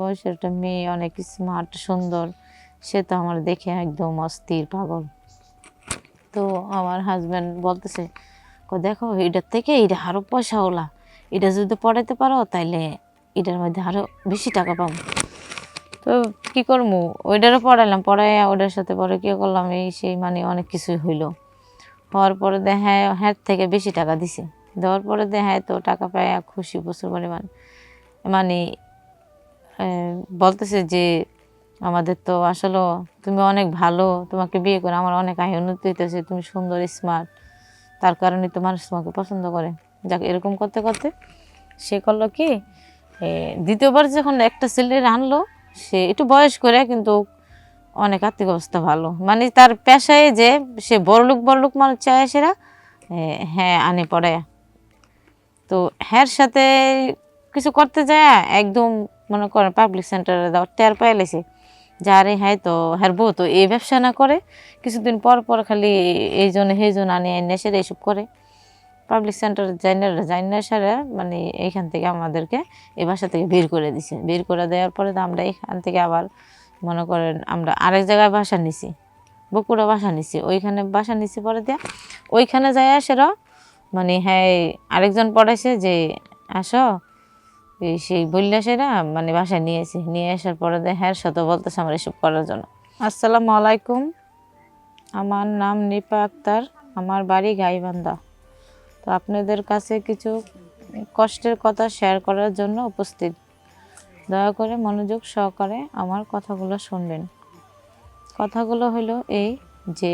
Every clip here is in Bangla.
বয়সের একটা মেয়ে, অনেক স্মার্ট সুন্দর, সে তো আমার দেখে একদম অস্থির পাগল। তো আমার হাজব্যান্ড বলতেছে, দেখো এটার থেকে এটা আরও পয়সাওয়ালা, এটা যদি পড়াইতে পারো তাইলে এটার মধ্যে আরও বেশি টাকা পাবো। তো কী করবো, ওইটারও পড়াইলাম, পড়াইয়া ওটার সাথে পরে কী করলাম, এই সেই মানে অনেক কিছুই হইলো। হওয়ার পরে দেখায় হ্যাঁ থেকে বেশি টাকা দিছে, দেওয়ার পরে দেখায় তো টাকা পায় খুশি প্রচুর পরিমাণ। মানে বলতেছে যে আমাদের তো আসলে তুমি অনেক ভালো, তোমাকে বিয়ে করে আমার অনেক আয় উন্নতি হইতেছে, তুমি সুন্দর স্মার্ট, তার কারণে তো মানুষ তোমাকে পছন্দ করে। যাক, এরকম করতে করতে সে করলো কি, দ্বিতীয়বার যখন একটা ছেলে আনলো, সে একটু বয়স করে কিন্তু অনেক আর্থিক অবস্থা ভালো, মানে তার পেশায় যে সে বড়লোক মানুষ চায় সেরা, হ্যাঁ আনে পড়ে। তো হ্যার সাথে কিছু করতে যায় একদম মনে করেন পাবলিক সেন্টারে দাও টের পাই লেছে যারে, হ্যাঁ তো হ্যার বউ তো এই ব্যবসা না করে, কিছুদিন পর পর খালি এই জন্য সেই জন্য আনি আইনে সেরা এইসব করে। পাবলিক সেন্টার জাইনার সারা মানে এইখান থেকে আমাদেরকে এই বাসা থেকে বের করে দিছে। বের করে দেওয়ার পরে তো আমরা এইখান থেকে আবার মনে করেন আমরা আরেক জায়গায় বাসা নিছি, বকুড়া বাসা নিছি, ওইখানে বাসা নিছি। পরে দিয়া ওইখানে যায় সেরা মানে হ্যাঁ আরেকজন পড়াইছে যে আসো, সেই বললে সেরা মানে বাসায় নিয়েছি, নিয়ে আসার পরে হ্যাঁ শত বলতেছে আমার এসব করার জন্য। আসসালামু আলাইকুম, আমার নাম নিপা আক্তার, আমার বাড়ি গাইবান্ধা। তো আপনাদের কাছে কিছু কষ্টের কথা শেয়ার করার জন্য উপস্থিত। দয়া করে মনোযোগ সহকারে আমার কথাগুলো শুনবেন। কথাগুলো হলো এই যে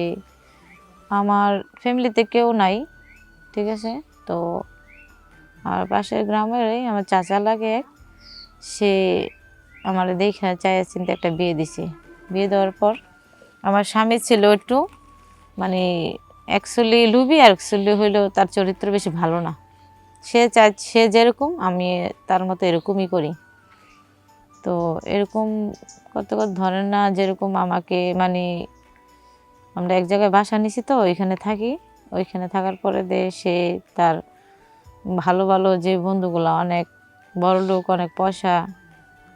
আমার ফ্যামিলিতে কেউ নাই, ঠিক আছে? তো আর পাশের গ্রামেরই আমার চাচা লাগে এক, সে আমার দেখে চাইয়া চিন্তা একটা বিয়ে দিছে। বিয়ে দেওয়ার পর আমার স্বামী ছিল একটু মানে অ্যাকচুয়ালি লুবি, আর অ্যাকচুয়ালি হইলো তার চরিত্র বেশি ভালো না। সে যেরকম আমি তার মতো এরকমই করি। তো এরকম কত ধরেন না, যেরকম আমাকে মানে আমরা এক জায়গায় বাসা নিছি, তো ওইখানে থাকি। ওইখানে থাকার পরে সে তার ভালো ভালো যে বন্ধুগুলো অনেক বড় লোক, অনেক পয়সা,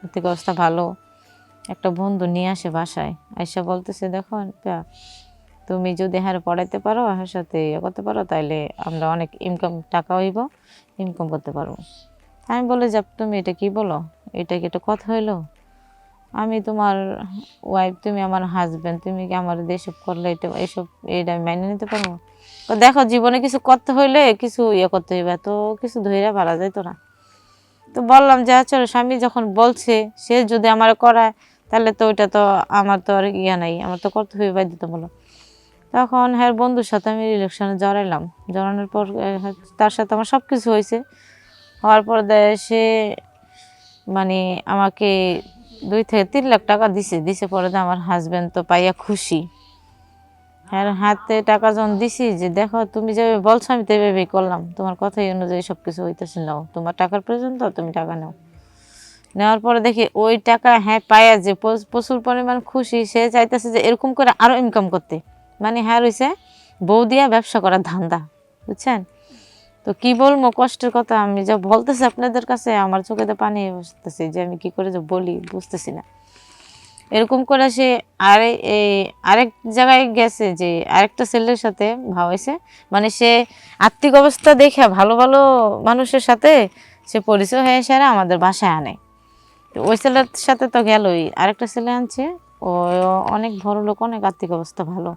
আর্থিক অবস্থা ভালো, একটা বন্ধু নিয়ে আসে বাসায়। আইসা বলতেছে, দেখো তুমি যদি হ্যাঁ পড়াইতে পারো, হ্যাঁ সাথে ইয়ে করতে পারো, তাইলে আমরা অনেক টাকা হইব, ইনকাম করতে পারবো। আমি বলে যাব, তুমি এটা কি বলো, এটা কি একটা কথা হইলো? আমি তোমার ওয়াইফ, তুমি আমার হাজব্যান্ড, তুমি কি আমার এসব করলে এটা আমি মেনে নিতে পারবো? দেখো, জীবনে কিছু করতে হইলে কিছু ইয়ে করতে হইবে, তো কিছু ধৈর্য পারা যাইতো না। তো বললাম যে চলো, স্বামী যখন বলছে, সে যদি আমার করায় তাহলে তো ওইটা তো আমার তো আর ইয়া নাই, আমার তো করতে হইবে বাধ্যতামূলক। তখন হ্যাঁ বন্ধুর সাথে আমি ইলেকশনে জড়াইলাম। জড়ানোর পর তার সাথে আমার সব কিছু হয়েছে। হওয়ার পর সে মানে আমাকে 2 থেকে 3 লাখ টাকা দিছে পরে আমার হাজব্যান্ড তো পাইয়া খুশি। হ্যাঁ হাতে টাকা যখন দিছি, যে দেখো তুমি যেভাবে বলছো আমি তো এভাবেই করলাম, তোমার কথাই অনুযায়ী সব কিছু হইতেছে, নাও তোমার টাকার প্রয়োজন তো তুমি টাকা নাও। নেওয়ার পরে দেখি ওই টাকা হ্যাঁ পাইয়া যে প্রচুর পরিমাণ খুশি, সে চাইতেছে যে এরকম করে আরও ইনকাম করতে। মানে হ্যাঁ রয়েছে বউ দিয়া ব্যবসা করার ধান্দা, বুঝছেন? তো কি বলবো কষ্টের কথা, আমি যা বলতেছি আপনাদের কাছে আমার চোখেতে পানি বসতেছে, যে আমি কি করে যে বলি বুঝতেছি না। এরকম করে সে আরেক জায়গায় গেছে, যে আরেকটা ছেলের সাথে ভাব হয়েছে, মানে সে আর্থিক অবস্থা দেখে ভালো ভালো মানুষের সাথে সে পরিচয় হয়ে সেরা আমাদের বাসায় আনে। তো ওই ছেলের সাথে তো গেলই, আরেকটা ছেলে আনছে, ও অনেক বড় লোক, অনেক আর্থিক অবস্থা ভালো,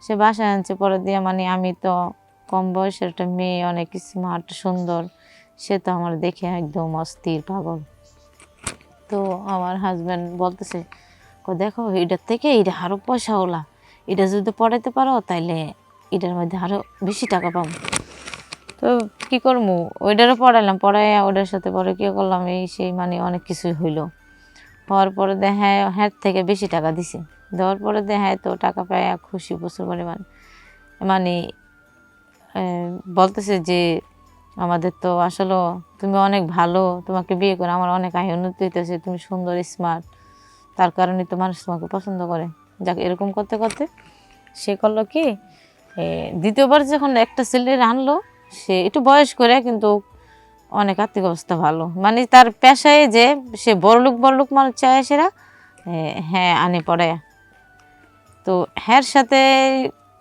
সে বাসায় আনছে। পরে দিয়ে মানে আমি তো কম বয়সের একটা মেয়ে, অনেক স্মার্ট সুন্দর, সে তো আমার দেখে একদম অস্থির পাগল। তো আমার হাজব্যান্ড বলতেছে, দেখো এটার থেকে এটা আরও পয়সাওয়ালা, এটা যদি পড়াইতে পারো তাইলে এটার মধ্যে আরও বেশি টাকা পাবো। তো কী করবো, ওইটারও পড়াইলাম, পড়াইয়া ওটার সাথে পরে কী করলাম, এই সেই মানে অনেক কিছুই হইলো। হওয়ার পরে হ্যাঁ হ্যাঁ থেকে বেশি টাকা দিছে, দেওয়ার পরে হ্যাঁ তো টাকা পায় খুশি প্রচুর পরিমাণ। মানে বলতেছে যে আমাদের তো আসলে তুমি অনেক ভালো, তোমাকে বিয়ে করে আমার অনেক আয় উন্নতি হইতেছে, তুমি সুন্দর স্মার্ট, তার কারণে তো মানুষ তোমাকে পছন্দ করে। যাক, এরকম করতে করতে সে করলো কি, দ্বিতীয়বার যখন একটা ছেলে আনলো, সে একটু বয়স করে কিন্তু অনেক আর্থিক অবস্থা ভালো, মানে তার পেশায় যে সে বড়লোক মানুষ চায় সেরা হ্যাঁ আনে পড়ে। তো হ্যার সাথে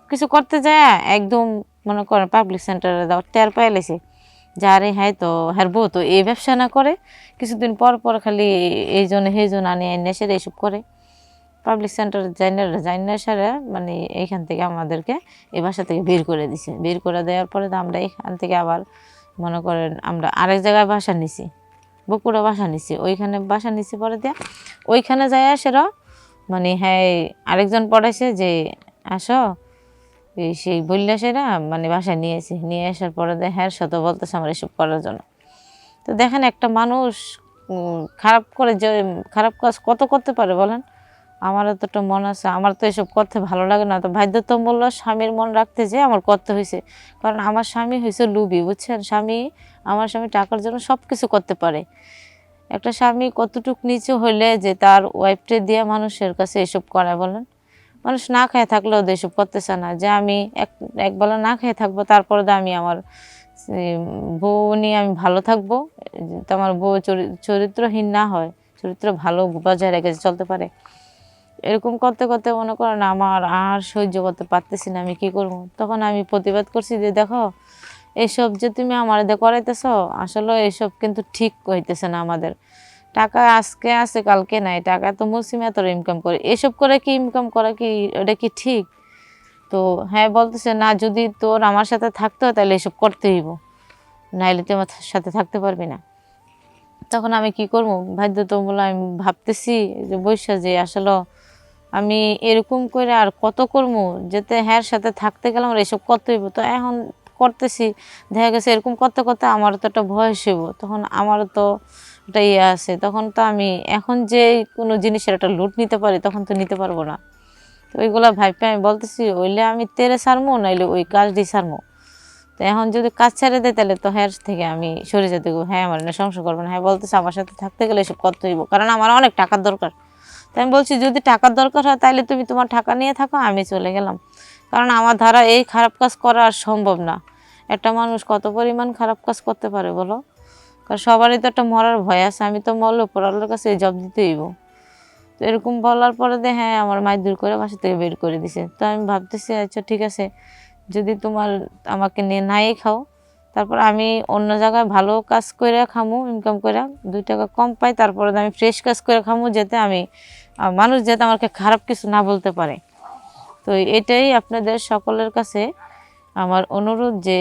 কিছু করতে যায় একদম মনে করেন পাবলিক সেন্টারে দাও টের পাইলেছে যারে হ্যাঁ তো হ্যার বউ তো এই ব্যবসা না করে, কিছুদিন পর পর খালি এই জন্য সেই জন্য আনি এনে সেরে এইসব করে। পাবলিক সেন্টার জাইনার সারা মানে এইখান থেকে আমাদেরকে এই বাসা থেকে বের করে দিছে। বের করে দেওয়ার পরে তো আমরা এখান থেকে আবার মনে করেন আমরা আরেক জায়গায় বাসা নিছি, বকুড়া বাসা নিছি, ওইখানে বাসা নিছি পরে দিয়া ওইখানে যায় সেরা মানে হ্যাঁ আরেকজন পড়াইছে যে আসো সেই বললে সেরা মানে বাসায় নিয়েছি, নিয়ে আসার পরে হ্যাঁ শত বলতেছে আমার এসব করার জন্য। তো দেখেন একটা মানুষ খারাপ করে যে খারাপ কাজ কত করতে পারে বলেন। আমারও তো একটা মন আছে, আমার তো এসব করতে ভালো লাগে না, তো বাধ্যতামূলক স্বামীর মন রাখতে যে আমার করতে হয়েছে। কারণ আমার স্বামী হয়েছে লুবি, বুঝছেন, আমার স্বামী টাকার জন্য সব কিছু করতে পারে। একটা স্বামী কতটুক নিচু হইলে যে তার ওয়াইফটে দিয়ে মানুষের কাছে এসব করে বলেন। মানুষ না খেয়ে থাকলেও তো এসব করতেছে না, যে আমি একবেলা না খেয়ে থাকবো তারপরে তো আমি আমার বউ নিয়ে আমি ভালো থাকবো, তো আমার বউ চরিত্রহীন না হয়, চরিত্র ভালো বজায় রেখে চলতে পারে। এরকম করতে করতে মনে করেন আমার আর সহ্য করতে পারতেছি না, আমি কি করবো। তখন আমি প্রতিবাদ করছি যে দেখো এইসব যে তুমি আমার করাইতেছ আসলে এইসব কিন্তু ঠিক হইতেছে না। আমাদের টাকা আজকে আছে কালকে নাই, টাকা তো মৌসুমে এত ইনকাম করে, এসব করে কি ইনকাম করা কি এটা কি ঠিক? তো হ্যাঁ বলতেছে না, যদি তোর আমার সাথে থাকতে হয় তাহলে এসব করতে হইব, নাইলে তুই আমার সাথে থাকতে পারবি না। তখন আমি কি করবো, বাধ্যতামূলক আমি ভাবতেছি যে বৈশা যে আসলে আমি এরকম করে আর কত করবো, যেতে হ্যার সাথে থাকতে গেলাম আর এসব করতে হইব। তো এখন করতেছি, দেখা গেছে এরকম করতে করতে আমারও তো একটা বয়স হইব, তখন আমারও তো একটা ইয়ে আছে, তখন তো আমি এখন যে কোনো জিনিসের একটা লুট নিতে পারি তখন তো নিতে পারবো না। তো ওইগুলা ভাইপে আমি বলতেছি ওইলে আমি তেরে সারমো নাইলে ওই কাজ দিয়ে সারমো। তো এখন যদি কাজ ছেড়ে দেয় তাহলে তো হ্যার থেকে আমি সরে যেতে গো, হ্যাঁ আমার না সংসার করবো না। হ্যাঁ বলতেছে আমার সাথে থাকতে গেলে এসব করতে হইব, কারণ আমার অনেক টাকার দরকার। তো আমি বলছি যদি টাকার দরকার হয় তাহলে তুমি তোমার টাকা নিয়ে থাকো, আমি চলে গেলাম। কারণ আমার দ্বারা এই খারাপ কাজ করা আর সম্ভব না। একটা মানুষ কত পরিমাণ খারাপ কাজ করতে পারে বলো। কারণ সবারই তো একটা মরার ভয় আছে, আমি তো মরলে পড়ালের কাছে এই জব দিতে হইব। তো এরকম বলার পরে হ্যাঁ আমার মায়ের দূর করে বাসা থেকে বের করে দিছে। তো আমি ভাবতেছি আচ্ছা ঠিক আছে, যদি তোমার আমাকে নিয়ে নাই খাও, তারপর আমি অন্য জায়গায় ভালো কাজ করে খামু, ইনকাম করে 2 টাকা কম পাই, তারপরে আমি ফ্রেশ কাজ করে খামু, যাতে আমি মানুষ যাতে আমাকে খারাপ কিছু না বলতে পারে। তো এটাই আপনাদের সকলের কাছে আমার অনুরোধ, যে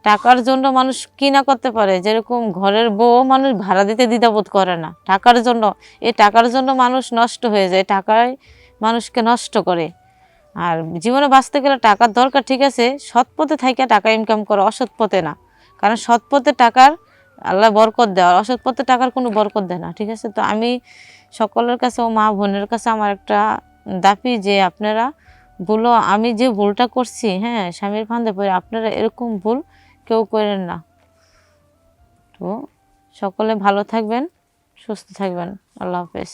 টাকার জন্য মানুষ কি না করতে পারে। যেরকম ঘরের বউ মানুষ ভাড়া দিতে দ্বিধাবোধ করে না টাকার জন্য, এই টাকার জন্য মানুষ নষ্ট হয়ে যায়, টাকায় মানুষকে নষ্ট করে। আর জীবনে বাঁচতে গেলে টাকার দরকার, ঠিক আছে, সৎ পথে থাইকা টাকা ইনকাম করো, অসৎ পথে না। কারণ সৎ পথে টাকার আল্লাহ বরকত দেয়, আর অসৎ পথে টাকার কোনো বরকত দেয় না, ঠিক আছে। তো আমি সকলের কাছে ও মা বোনের কাছে আমার একটা দাবি, যে আপনারা বলো আমি যে ভুলটা করছি, হ্যাঁ স্বামীর ফান্দে পড়ে আপনারা এরকম ভুল কেউ করেন না। তো সকলে ভালো থাকবেন, সুস্থ থাকবেন, আল্লাহ হাফেজ।